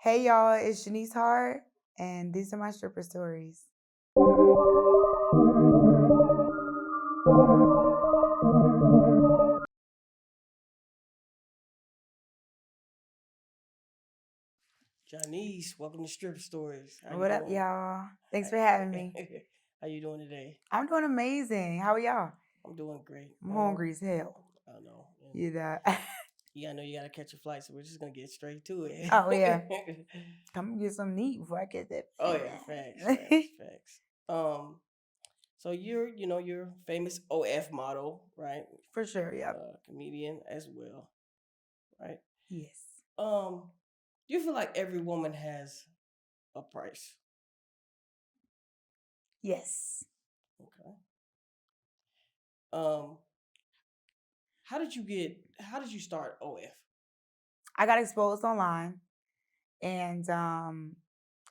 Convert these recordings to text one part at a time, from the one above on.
Hey y'all, it's Shanice Hart, and these are my stripper stories. Janice, welcome to Strip Stories. How you What up, doing? y'all? Thanks for having me. How you doing today? I'm doing amazing. How are y'all? I'm doing great. I'm hungry as hell. I know. You know. Yeah, I know you gotta catch a flight, so we're just gonna get straight to it. Oh yeah. Come get some meat before I get that. Oh yeah, facts. Um, so you're famous OF model, right? For sure, yeah. Comedian as well, right? Yes. Um, do you feel like every woman has a price? Yes. Okay. Um, how did you start OF? I got exposed online, and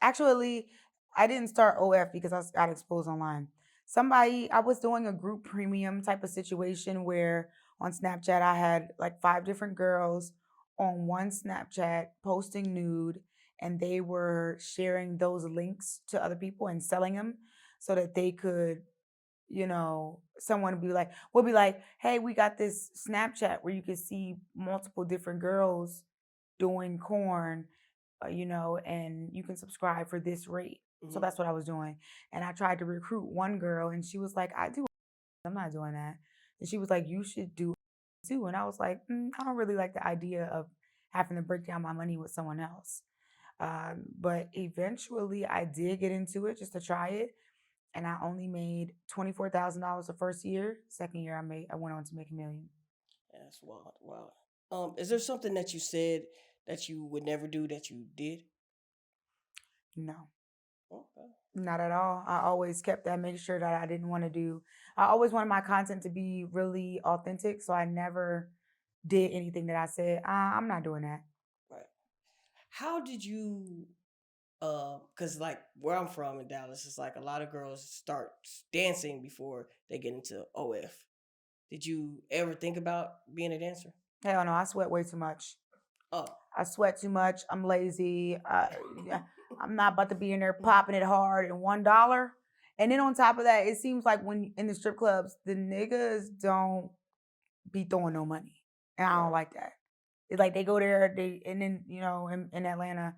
actually I didn't start OF because I got exposed online. I was doing a group premium type of situation where on Snapchat I had like five different girls on one Snapchat posting nude, and they were sharing those links to other people and selling them so that they could, someone would be like, hey, we got this Snapchat where you could see multiple different girls doing corn, and you can subscribe for this rate. So Hmm. that's what I was doing. And I tried to recruit one girl, and she was like, I'm not doing that. And she was like, you should do it too. And I was like, I don't really like the idea of having to break down my money with someone else. But eventually I did get into it just to try it. And I only made $24,000 the first year. Second year, I went on to make 1 million. That's wild, wild. Is there something that you said that you would never do that you did? No. Okay. Not at all. I always kept that, make sure that I didn't want to do. I always wanted my content to be really authentic, so I never did anything that I said, I'm not doing that. Right. How did you? Cause like where I'm from in Dallas, it's like a lot of girls start dancing before they get into OF. Did you ever think about being a dancer? Hell no, I sweat way too much. Oh. I sweat too much. I'm lazy. Yeah, I'm not about to be in there popping it hard and $1. And then on top of that, it seems like when in the strip clubs, the niggas don't be throwing no money, and I don't Right. like that. It's like they go there, and then in Atlanta,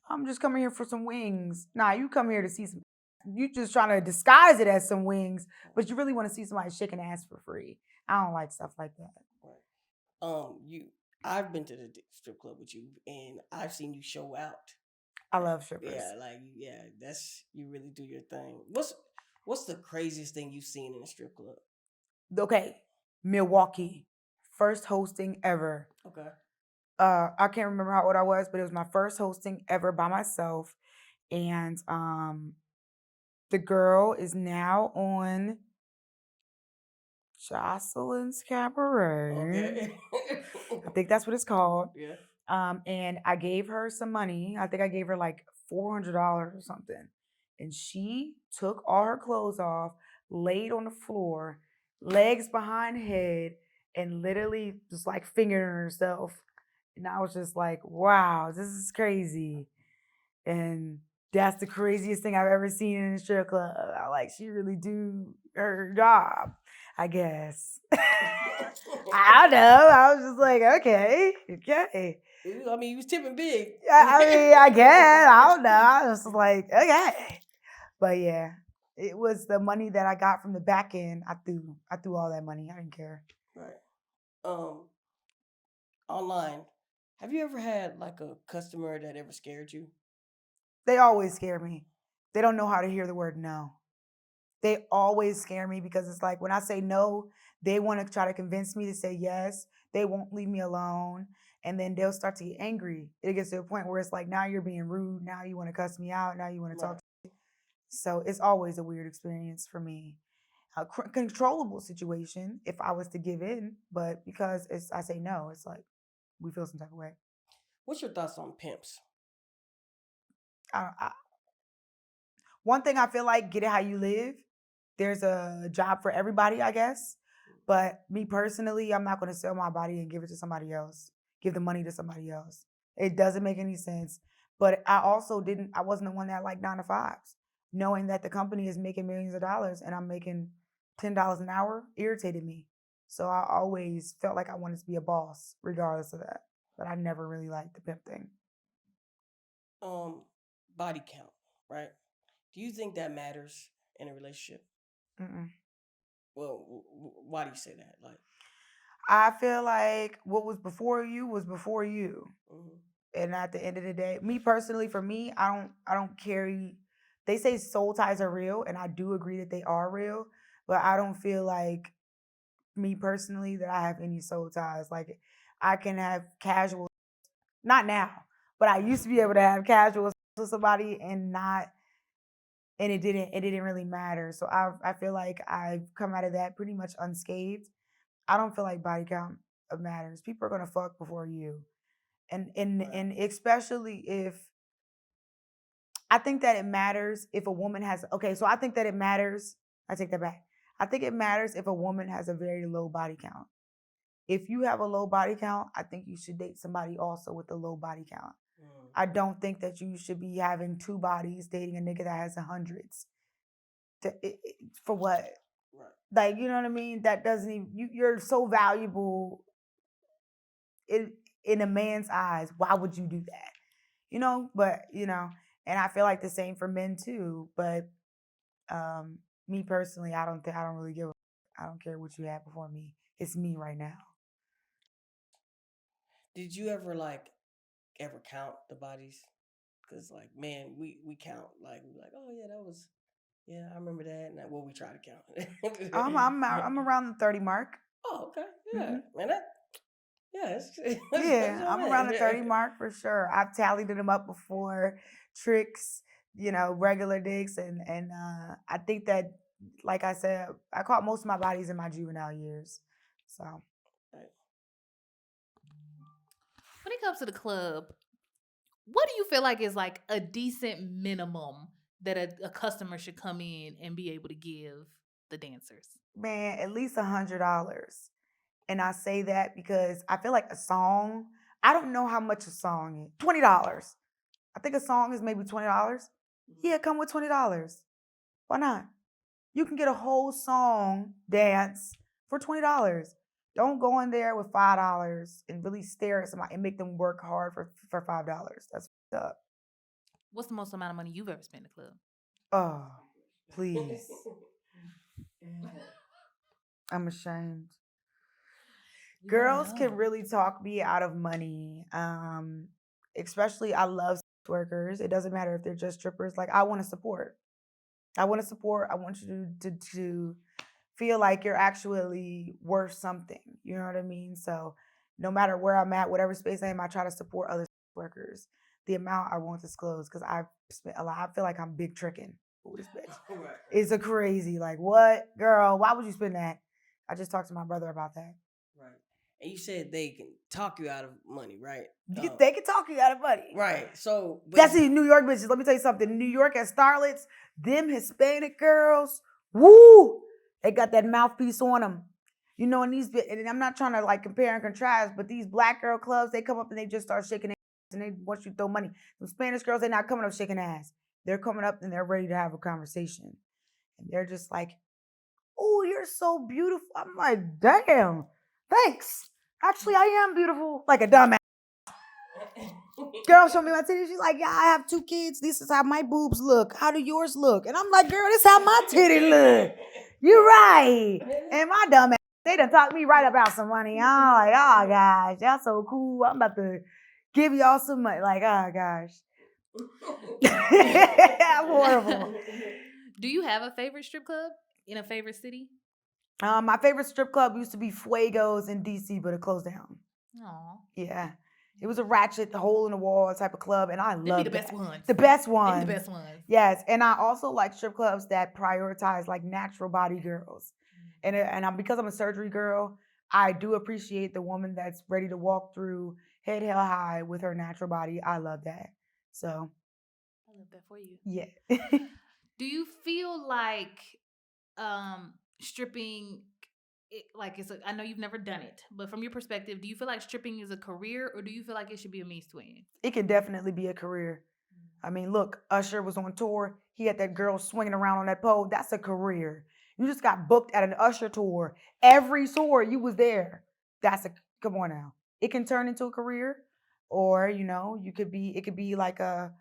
I'm just coming here for some wings. Nah, you come here to see some. You just trying to disguise it as some wings, but you really want to see somebody shaking ass for free. I don't like stuff like that. Right. You. I've been to the strip club with you, and I've seen you show out. I love strippers. Yeah, that's you really do your thing. What's the craziest thing you've seen in a strip club? Okay, Milwaukee, first hosting ever. Okay. I can't remember how old I was, but it was my first hosting ever by myself, and the girl is now on Jocelyn's Cabaret. Okay. I think that's what it's called. Yeah. And I gave her some money. I think I gave her like $400 or something. And she took all her clothes off, laid on the floor, legs behind head, and literally just like fingering herself. And I was just like, wow, this is crazy. And that's the craziest thing I've ever seen in a strip club. I like she really do her job, I guess. I don't know. I was just like, okay. I mean, he was tipping big. I mean, I guess. I don't know. I was just like, okay. But yeah, it was the money that I got from the back end. I threw all that money. I didn't care. Right. Um, Online, have you ever had like a customer that ever scared you? They always scare me. They don't know how to hear the word no. They always scare me because it's like when I say no, they want to try to convince me to say yes. They won't leave me alone. And then they'll start to get angry. It gets to a point where it's like, now you're being rude. Now you want to cuss me out. Now you want to talk. Right. So it's always a weird experience for me. A controllable situation if I was to give in, but because I say no, it's like we feel some type of way. What's your thoughts on pimps? I, one thing I feel like, get it how you live. There's a job for everybody, I guess. But me personally, I'm not going to sell my body and give it to somebody else, give the money to somebody else. It doesn't make any sense. But I wasn't the one that liked 9 to 5s. Knowing that the company is making millions of dollars and I'm making $10 an hour irritated me. So I always felt like I wanted to be a boss, regardless of that. But I never really liked the pimp thing. Um, Body count, right? Do you think that matters in a relationship? Mm-mm. Well, why do you say that? Like, I feel like what was before you. mhm. And at the end of the day, me personally, for me, I don't carry. They say soul ties are real, and I do agree that they are real. But I don't feel like me personally that I have any soul ties. Like I can have casual, not now, but I used to be able to have casual sex with somebody and not, and it didn't really matter. So I feel like I've come out of that pretty much unscathed. I don't feel like body count matters. People are gonna fuck before you, Right. and especially if I think that it matters if a woman has okay, so I think that it matters. I take that back. I think it matters if a woman has a very low body count. If you have a low body count, I think you should date somebody also with a low body count. Mm, I don't think that you should be having two bodies dating a nigga that has hundreds. For what? right. Like, you know what I mean? That doesn't even you're so valuable in a man's eyes. Why would you do that? But and I feel like the same for men too. But me personally, I don't really give I don't care what you had before me. It's me right now. Did you ever ever count the bodies? Cause like man, we count like we like oh yeah that was yeah I remember that and well we try to count. I'm around the 30 mark. Oh okay yeah Hmm. man that yeah that's Yeah, what I'm around the 30 mark for sure. I've tallied them up before, tricks, regular dicks, and I think that, like I said, I caught most of my bodies in my juvenile years. So Right. When it comes to the club, what do you feel like is like a decent minimum that a customer should come in and be able to give the dancers? man, at least $100. And I say that because I feel like a song. I don't know how much a song is. $20. I think a song is maybe $20. Yeah, come with $20. Why not? You can get a whole song dance for $20. Don't go in there with $5 and really stare at somebody and make them work hard for $5. That's up. What's the most amount of money you've ever spent in the club? Oh, please. I'm ashamed. We want to Girls can know. really talk me out of money. Especially I love sex workers. It doesn't matter if they're just strippers. Like I want to support. I want to support. I want you to feel like you're actually worth something. You know what I mean? So no matter where I'm at, whatever space I am, I try to support other workers. The amount I won't disclose because I've spent a lot. I feel like I'm big tricking with this bitch. Right. It's a crazy like what girl? Why would you spend that? I just talked to my brother about that. Right. And you said they can talk you out of money, right? They can talk you out of money. Right. So, but That's the New York bitches. Let me tell you something. In New York at Starlets, them Hispanic girls, woo, they got that mouthpiece on them. And and I'm not trying to like compare and contrast, but these black girl clubs, they come up and they just start shaking ass and they want you to throw money. The Spanish girls, they're not coming up shaking ass. They're coming up and they're ready to have a conversation. And they're just like, oh, you're so beautiful. I'm like, damn, thanks. Actually, I am beautiful. Like a dumbass. Girl, show me my titties. She's like, yeah, I have 2 kids. This is how my boobs look. How do yours look? And I'm like, girl, this is how my titty look. You're right. And my dumb ass, they done talked me right about some money. I'm like, oh gosh, y'all so cool. I'm about to give y'all some money. Like, oh gosh. I'm horrible. Do you have a favorite strip club in a favorite city? My favorite strip club used to be Fuego's in DC, but it closed down. Aw. Yeah. It was a ratchet, hole in the wall type of club, and I They be loved the best that. ones. The best They be ones. the best ones. Yes, and I also like strip clubs that prioritize like natural body girls, and because I'm a surgery girl, I do appreciate the woman that's ready to walk through head held high with her natural body. I love that. So I love that for you. yeah. Do you feel like stripping I know you've never done it, but from your perspective, do you feel like stripping is a career or do you feel like it should be a means to an end? It can definitely be a career. I mean, look, Usher was on tour. He had that girl swinging around on that pole. That's a career. You just got booked at an Usher tour. Every tour you was there. That's a come on now. It can turn into a career, or you could be. It could be like a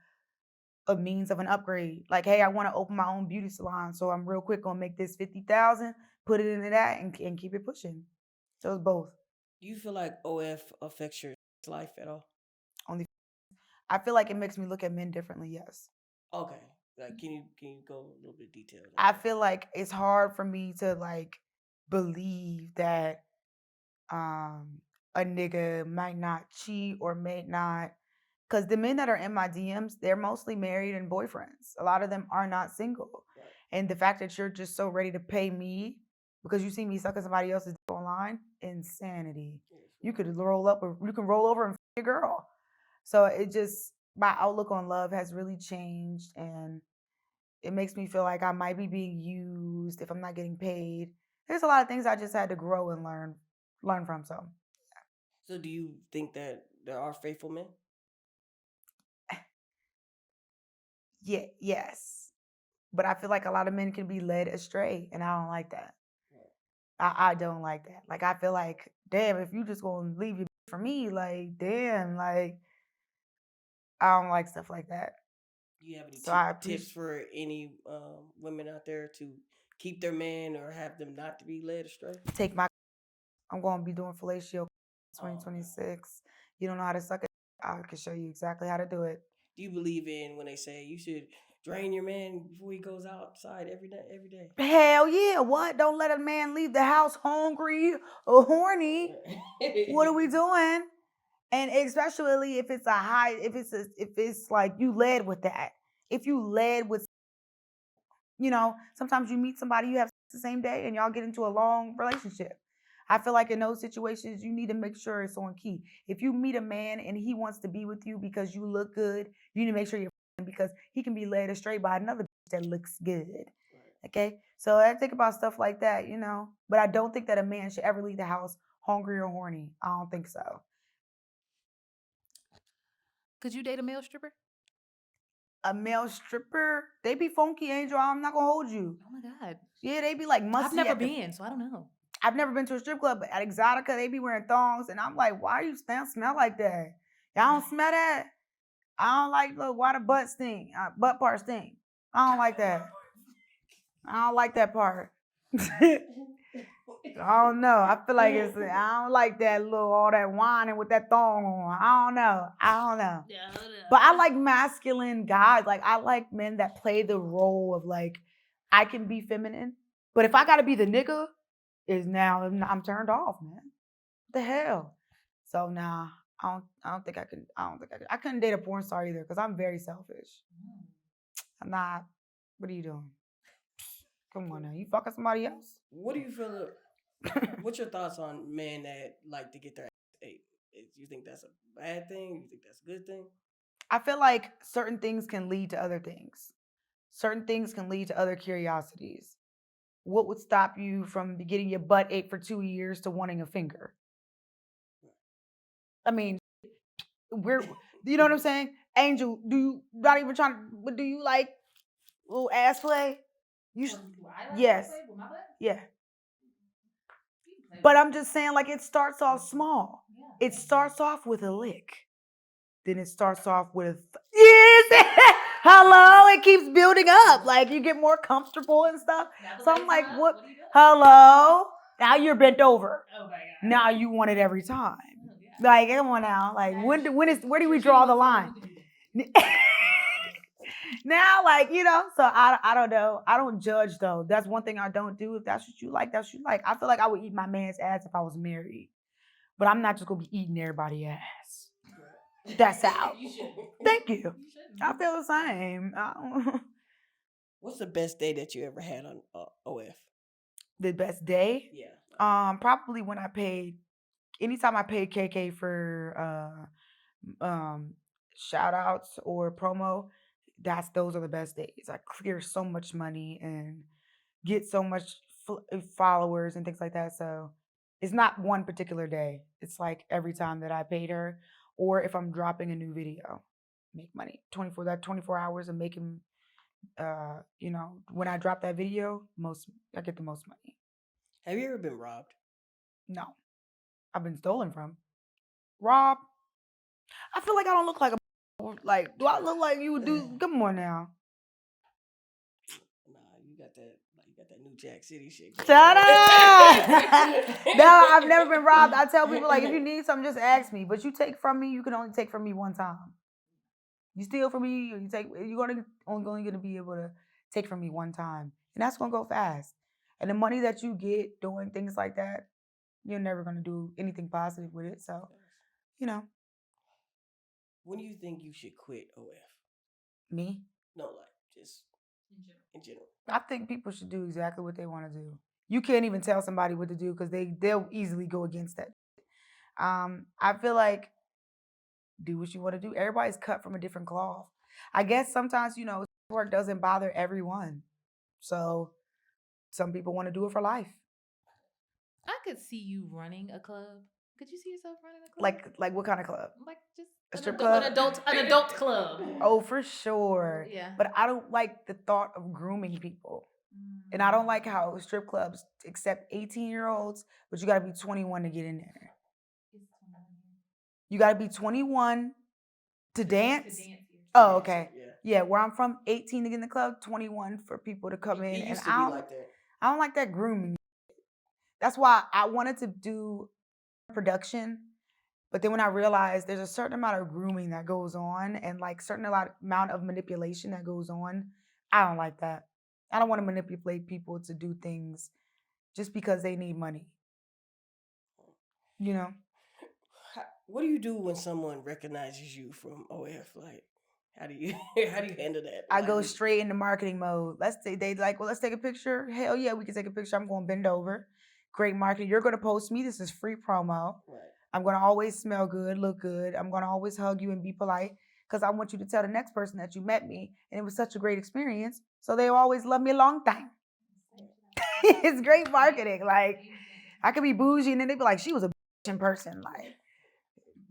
means of an upgrade. Like, hey, I want to open my own beauty salon, so I'm real quick gonna make this 50,000, put it into that, and keep it pushing. So it's both. Do you feel like OF affects your life at all? Only I feel like it makes me look at men differently. Yes. Okay. Like, can you go a little bit detailed on I that? feel like it's hard for me to like believe that a nigga might not cheat or may not, because the men that are in my DMs, they're mostly married and boyfriends. A lot of them are not single. Right. And the fact that you're just so ready to pay me because you see me sucking somebody else's dick online, insanity. Yes, You right. could roll up or you can roll over and f your girl. So it just my outlook on love has really changed, and it makes me feel like I might be being used if I'm not getting paid. There's a lot of things I just had to grow and learn from. So So do you think that there are faithful men? yeah, yes. But I feel like a lot of men can be led astray, and I don't like that. Right. I don't like that. Like I feel like, damn, if you just gonna leave your for me, like damn, like I don't like stuff like that. Do you have any So I tips appreciate for any women out there to keep their man or have them not to be led astray? take my. I'm gonna be doing fellatio Oh, okay. 2026. You don't know how to suck it? I can show you exactly how to do it. Do you believe in when they say you should drain your man before he goes outside every day? Every day. Hell yeah! What? Don't let a man leave the house hungry or horny. What are we doing? And especially if it's a high, if it's like you led with that. If you led with, sometimes you meet somebody you have the same day and y'all get into a long relationship. I feel like in those situations you need to make sure it's on key. If you meet a man and he wants to be with you because you look good, you need to make sure you're because he can be led astray by another that looks good. Right. Okay, so I think about stuff like that. But I don't think that a man should ever leave the house hungry or horny. I don't think so. Could you date a male stripper? A male stripper, they be funky, Angel. I'm not gonna hold you. Oh my god. Yeah, they be like I've musty never at the. been, so I don't know. I've never been to a strip club, but at Exotica, they be wearing thongs, and I'm like, why you smell like that? Y'all don't smell that? I don't like look why the butt stink, butt part stink. I don't like that. I don't like that part. I don't know. I feel like I don't like that little all that whining with that thong on. I don't know. I don't know. Yeah, But I like masculine guys. Like I like men that play the role of like I can be feminine, but if I gotta be the nigga, is now I'm turned off, man. What the hell? So nah, I don't think I could. I don't think I could. I couldn't date a porn star either because I'm very selfish. I'm not. What are you doing? Come on now, you fucking somebody else? What do you feel? What's your thoughts on men that like to get their ass ate? You think that's a bad thing? You think that's a good thing? I feel like certain things can lead to other things. Certain things can lead to other curiosities. What would stop you from getting your butt ate for 2 years to wanting a finger? I mean, we're, you know what I'm saying? Angel, do you, not even trying to, but do you like little ass play? You should, yes. Yeah. But I'm just saying, like, it starts off small. It starts off with a lick. Then it starts off with, yes, hello. It keeps building up. Like, you get more comfortable and stuff. So I'm like, what? Hello? Now you're bent over. Oh my god. Now you want it every time. Oh, yeah. Like, come on now. Like, where do we draw the line? Now, like, so I don't know. I don't judge though. That's one thing I don't do. If that's what you like, that's what you like. I feel like I would eat my man's ass if I was married. But I'm not just gonna be eating everybody's ass. That's out. You should. Thank you. You shouldn't. I feel the same. What's the best day that you ever had on OF? The best day? Yeah. Probably when I paid anytime I paid KK for shout outs or promo, those are the best days. I clear so much money and get so much followers and things like that. So it's not one particular day. It's like every time that I paid her or if I'm dropping a new video. make money. 24 hours of making, when I drop that video, I get the most money. Have you ever been robbed? No, I've been stolen from. Rob, I feel like I don't look like a like. Do I look like you would do? Come on now. Nah, you got that New Jack City shit going Shut on. up! No, I've never been robbed. I tell people like, if you need something, just ask me. But you take from me, you can only take from me one time. You steal from me, or you're only gonna be able to take from me one time, and that's gonna go fast. And the money that you get doing things like that, you're never gonna do anything positive with it. So, you know, When do you think you should quit OF? me, No, like just in general. I think people should do exactly what they want to do. You can't even tell somebody what to do because they'll easily go against that. I feel like do what you want to do. Everybody's cut from a different cloth. I guess sometimes work doesn't bother everyone. So some people want to do it for life. I could see you running a club. Could you see yourself running a club? Like what kind of club? Like just A strip club? an adult club. Oh, for sure. Yeah. But I don't like the thought of grooming people. And I don't like how strip clubs accept 18-year-olds, but you got to be 21 to get in there. You got to be 21 to dance? To dance here. Oh, okay. Yeah. Yeah, where I'm from, 18 to get in the club, 21 for people to come in. It And used to be like that. I don't like that grooming. That's why I wanted to do production. But then when I realized there's a certain amount of grooming that goes on and like amount of manipulation that goes on, I don't like that. I don't want to manipulate people to do things just because they need money. You know? What do you do when someone recognizes you from OF? Like, how do you handle that? I go straight into marketing mode. Let's take a picture. Hell yeah, we can take a picture. I'm going to bend over. Great marketing. You're going to post me. This is free promo. Right. I'm going to always smell good, look good. I'm going to always hug you and be polite because I want you to tell the next person that you met me and it was such a great experience. So they'll always love me a long time. It's great marketing. Like, I could be bougie and then they'd be like, she was a bitch in person. Like,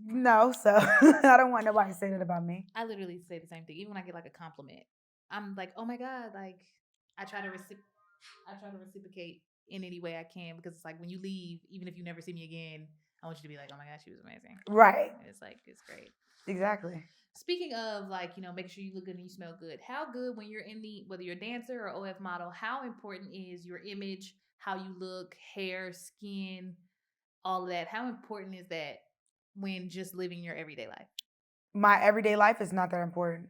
no, so I don't want nobody to say that about me. I literally say the same thing. Even when I get like a compliment, I'm like, oh my God, like I try to reciprocate in any way I can because it's like when you leave, even if you never see me again, I want you to be like, oh my gosh, she was amazing. Right. And it's like, it's great. Exactly. Speaking of like, making sure you look good and you smell good, how good when you're whether you're a dancer or OF model, how important is your image, how you look, hair, skin, all of that? How important is that when just living your everyday life? My everyday life is not that important.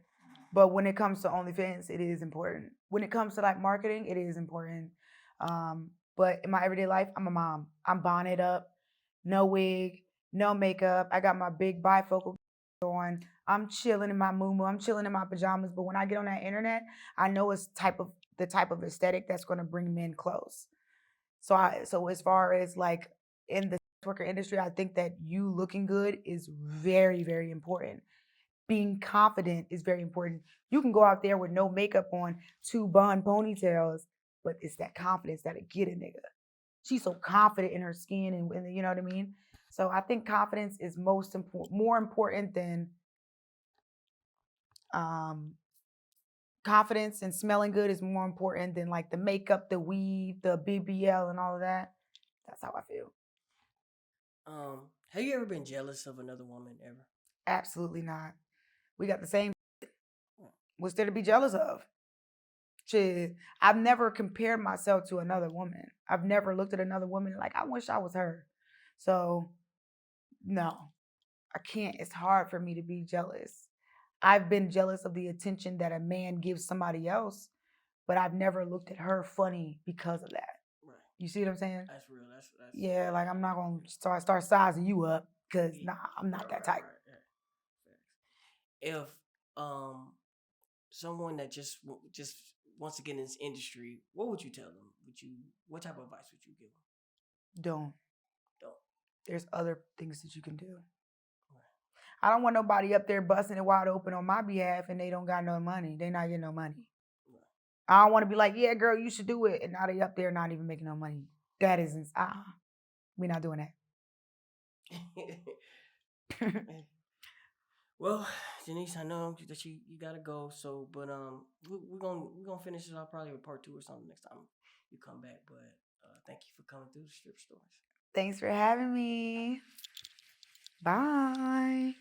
But when it comes to OnlyFans, it is important. When it comes to like marketing, it is important. But in my everyday life, I'm a mom. I'm bonnet up, no wig, no makeup. I got my big bifocal on. I'm chilling in my muumuu. I'm chilling in my pajamas. But when I get on that internet, I know it's the type of aesthetic that's going to bring men close. So as far as like in the sex worker industry, I think that you looking good is very, very important. Being confident is very important. You can go out there with no makeup on, 2 bun ponytails, but it's that confidence that'll get a nigga. She's so confident in her skin and you know what I mean? So I think confidence is more important than confidence, and smelling good is more important than like the makeup, the weave, the BBL and all of that. That's how I feel. Have you ever been jealous of another woman ever? Absolutely not. We got the same. What's there to be jealous of? Shit, I've never compared myself to another woman. I've never looked at another woman like, I wish I was her. So, no, I can't. It's hard for me to be jealous. I've been jealous of the attention that a man gives somebody else, but I've never looked at her funny because of that. Right. You see what I'm saying? That's real. That's yeah. Like I'm not gonna start sizing you up because I'm not that type. Right. If someone that just wants to get in this industry, what would you tell them? What type of advice would you give them? Don't. There's other things that you can do. Right. I don't want nobody up there busting it wide open on my behalf and they don't got no money. They not getting no money. Right. I don't want to be like, yeah, girl, you should do it. And now they up there not even making no money. That isn't, we're not doing that. Well, Janice, I know that you gotta go. So, but we're gonna finish this out probably with part two or something next time you come back. But thank you for coming through the strip stories. Thanks for having me. Bye.